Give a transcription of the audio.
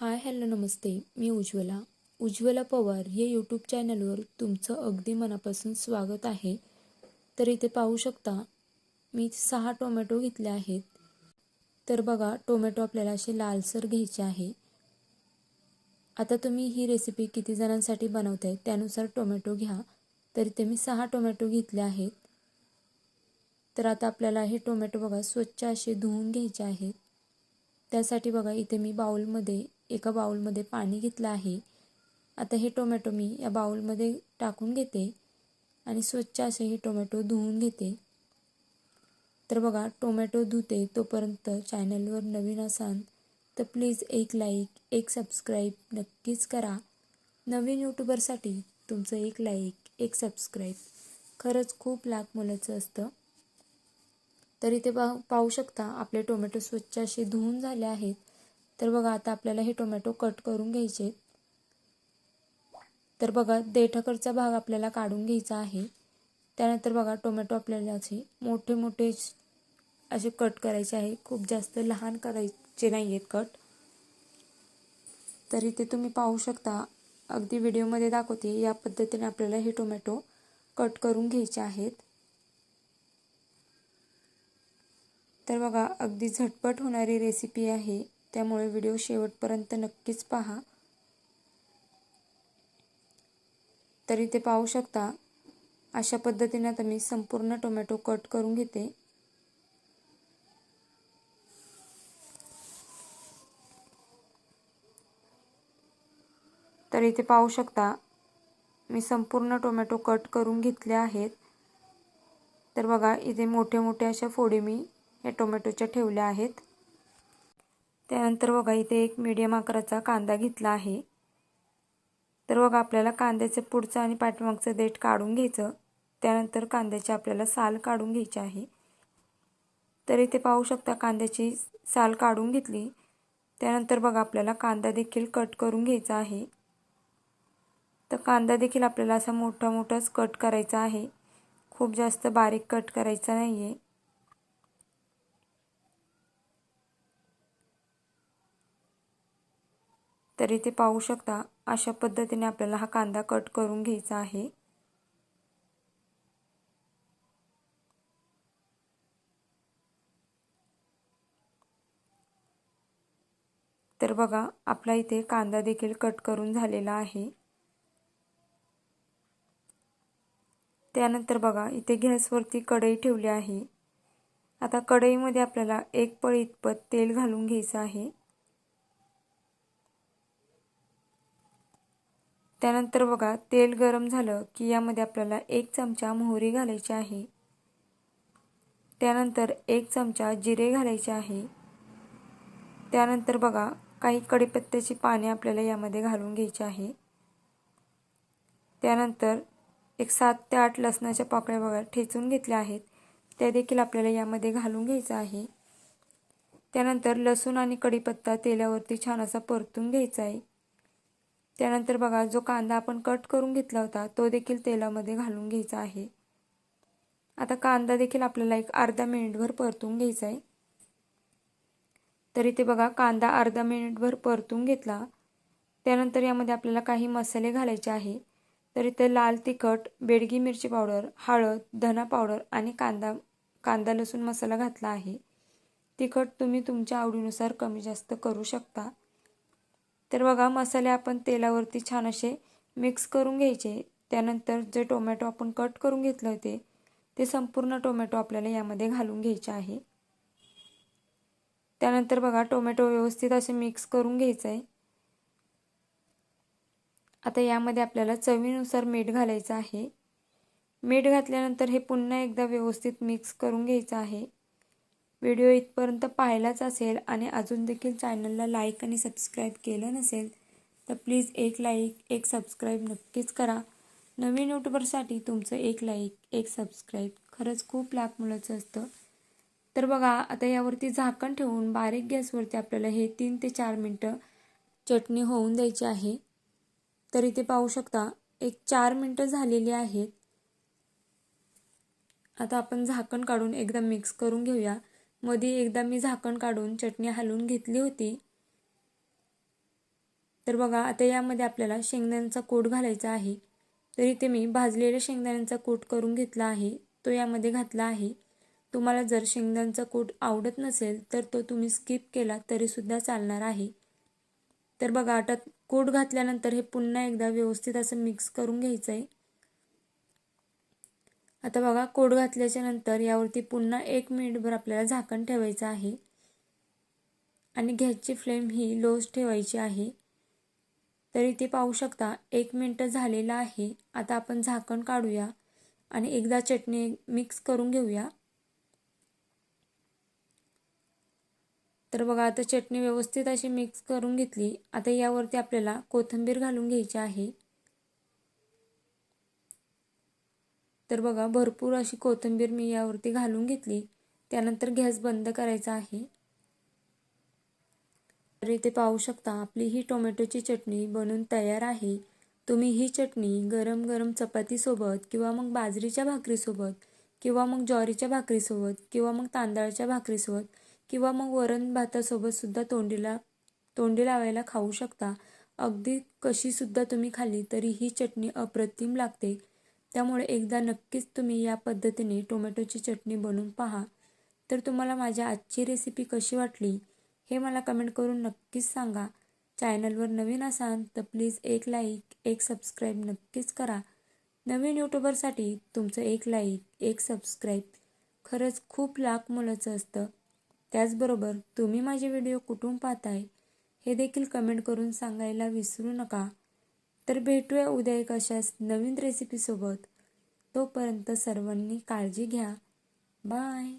Hi hello नमस्ते. मी उज्ज्वला पवार या YouTube चॅनलवर तुमचं अगदी मनापासून स्वागत आहे. तर इथे पाहू शकता मी 6 टोमॅटो घेतले आहेत. तर बघा, टोमॅटो आपल्याला असे लालसर घ्यायचे आहे. आता तुम्ही ही रेसिपी किती जणांसाठी बनवताय त्यानुसार टोमॅटो घ्या. तर इथे मी 6 टोमॅटो घेतले आहेत. तर आता आपल्याला हे टोमॅटो बघा स्वच्छ असे धुवून घ्यायचे आहेत. त्यासाठी बघा इथे मी एका बाउलमध्ये पाणी घेतलं आहे. आता हे टोमॅटो मी या बाउलमध्ये टाकून घेते आणि स्वच्छ असे हे टोमॅटो धुवून घेते. तर बघा, टोमॅटो धुते तोपर्यंत चॅनलवर नवीन असाल तर प्लीज एक लाईक, एक सबस्क्राईब नक्कीच करा. नवीन यूट्यूबरसाठी तुमचं एक लाईक, एक सबस्क्राईब खरंच खूप लाख मोलाचं असतं. तर इथे पाहू शकता आपले टोमॅटो स्वच्छ असे धुवून झाले आहेत. तर बघा, आता आपल्याला हे टोमॅटो कट करून घ्यायचे. तर बघा, देठाकडचा भाग आपल्याला काढून घ्यायचा आहे. त्यानंतर बघा, टोमॅटो आपल्याला असे मोठे मोठे असे कट करायचे आहे. खूप जास्त लहान करायचे नाही आहेत कट. तर इथे तुम्ही पाहू शकता, अगदी व्हिडिओमध्ये दाखवते या पद्धतीने आपल्याला हे टोमॅटो कट करून घ्यायचे आहेत. तर बघा, अगदी झटपट होणारी रेसिपी आहे, त्यामुळे व्हिडिओ शेवटपर्यंत नक्कीच पहा. तर इथे पाहू शकता अशा पद्धतीने आता मी संपूर्ण टोमॅटो कट करून घेते. तर इथे पाहू शकता मी संपूर्ण टोमॅटो कट करून घेतले आहेत. तर बघा, इथे मोठे मोठे अशा फोडी मी या टोमॅटोच्या ठेवल्या आहेत. त्यानंतर बघा, इथे एक मीडियम आकाराचा कांदा घेतला आहे. तर बघा, आपल्याला कांद्याचं पुढचं आणि पाठीमागचं देठ काढून घ्यायचं. त्यानंतर कांद्याची आपल्याला साल काढून घ्यायची आहे. तर इथे पाहू शकता कांद्याची साल काढून घेतली. त्यानंतर बघा, आपल्याला कांदा देखील कट करून घ्यायचा आहे. तर कांदा देखील आपल्याला असा मोठा मोठाच कट करायचा आहे, खूप जास्त बारीक कट करायचा नाही आहे. तर इथे पाहू शकता अशा पद्धतीने आपल्याला हा कांदा कट करून घ्यायचा आहे. तर बघा, आपला इथे कांदा देखील कट करून झालेला आहे. त्यानंतर बघा, इथे गॅसवरती कढई ठेवली आहे. आता कढईमध्ये आपल्याला 1 पळी इतपत तेल घालून घ्यायचं आहे. त्यानंतर बघा, तेल गरम झालं की यामध्ये आपल्याला 1 चमचा मोहरी घालायची आहे. त्यानंतर 1 चमचा जिरे घालायचे आहे. त्यानंतर बघा, काही कढीपत्त्याची पाने आपल्याला यामध्ये घालून घ्यायची आहे. त्यानंतर एक 7 ते 8 लसणाच्या पाकळ्या बघा ठेचून घेतल्या आहेत, त्या देखील आपल्याला यामध्ये घालून घ्यायचा आहे. त्यानंतर लसूण आणि कढीपत्ता तेलावरती छान असा परतून घ्यायचा आहे. त्यानंतर बघा, जो कांदा आपण कट करून घेतला होता तो देखील तेलामध्ये घालून घ्यायचा आहे. आता कांदा देखील आपल्याला एक अर्धा मिनिटभर परतून घ्यायचा आहे. तर इथे बघा, कांदा अर्धा मिनिटभर परतून घेतला. त्यानंतर यामध्ये आपल्याला काही मसाले घालायचे आहे. तर इथे लाल तिखट, बेडगी मिरची पावडर, हळद, धना पावडर आणि कांदा लसूण मसाला घातला आहे. तिखट तुम्ही तुमच्या आवडीनुसार कमी जास्त करू शकता. तर बघा, मसाले आपण तेलावरती छान असे मिक्स करून घ्यायचे. त्यानंतर जे टोमॅटो आपण कट करून घेतले होते ते संपूर्ण टोमॅटो आपल्याला यामध्ये घालून घ्यायचे आहे. त्यानंतर बघा, टोमॅटो व्यवस्थित असे मिक्स करून घ्यायचं आहे. आता यामध्ये आपल्याला चवीनुसार मीठ घालायचं आहे. मीठ घातल्यानंतर हे पुन्हा एकदा व्यवस्थित मिक्स करून घ्यायचं आहे. व्हिडिओ इथपर्यंत पाहिलाच असेल आणि अजून देखील चॅनलला लाईक आणि सबस्क्राईब केलं नसेल तर प्लीज एक लाईक, एक सबस्क्राईब नक्कीच करा. नवीन यूट्यूबरसाठी तुमचं एक लाईक, एक सबस्क्राईब खरंच खूप लाख मोलाचं असतं. तर बघा, आता यावरती झाकण ठेवून बारीक गॅसवरती आपल्याला हे 3 ते 4 मिनटं चटणी होऊन द्यायची आहे. तर इथे पाहू शकता एक 4 मिनटं झालेली आहेत. आता आपण झाकण काढून एकदा मिक्स करून घेऊया. मध्ये एकदा मी झाकण काढून चटणी हलवून घेतली होती. तर बघा आता यामध्ये आपल्याला शेंगदाण्याचा कूट घालायचा आहे. तर इथे मी भाजलेल्या शेंगदाण्याचा कूट करून घेतला आहे, तो यामध्ये घातला आहे. तुम्हाला जर शेंगदाण्याचा कूट आवडत नसेल तर तो तुम्ही स्किप केला तरीसुद्धा चालणार आहे. तर बघा आता कूट घातल्यानंतर हे पुन्हा एकदा व्यवस्थित असं मिक्स करून घ्यायचं आहे. आता बघा कूट घातल्याच्या नंतर यावरती पुन्हा 1 मिनिटभर आपल्याला झाकण ठेवायचं आहे आणि गॅसची फ्लेम ही लोच ठेवायची आहे. तर इथे पाहू शकता 1 मिनिट झालेला आहे. आता आपण झाकण काढूया आणि एकदा चटणी मिक्स करून घेऊया. तर बघा आता चटणी व्यवस्थित अशी मिक्स करून घेतली. आता यावरती आपल्याला कोथिंबीर घालून घ्यायची आहे. तर बघा भरपूर अशी कोथिंबीर मी यावरती घालून घेतली. त्यानंतर गॅस बंद करायचा आहे. तर इथे पाहू शकता आपली ही टोमॅटोची चटणी बनून तयार आहे. तुम्ही ही चटणी गरम गरम चपातीसोबत किंवा मग बाजरीच्या भाकरीसोबत किंवा मग ज्वारीच्या भाकरीसोबत किंवा मग तांदळाच्या भाकरीसोबत किंवा मग वरण भातासोबत सुद्धा तोंडी लावायला खाऊ शकता. अगदी कशीसुद्धा तुम्ही खाल्ली तरी ही चटणी अप्रतिम लागते. त्यामुळे एकदा नक्कीच तुम्ही या पद्धतीने टोमॅटोची चटणी बनवून पहा. तर तुम्हाला माझी आजची रेसिपी कशी वाटली हे मला कमेंट करून नक्कीच सांगा. चॅनलवर नवीन असाल तर प्लीज एक लाईक, एक सबस्क्राईब नक्कीच करा. नवीन यूट्यूबरसाठी तुमचं एक लाईक, एक सबस्क्राईब खरंच खूप लाख मोलाचं असतं. त्याचबरोबर तुम्ही माझे व्हिडिओ कुठून पाहताय हे देखील कमेंट करून सांगायला विसरू नका. तर भेटूया उद्या एक अशाच नवीन रेसिपीसोबत. तोपर्यंत सर्वांनी काळजी घ्या. बाय.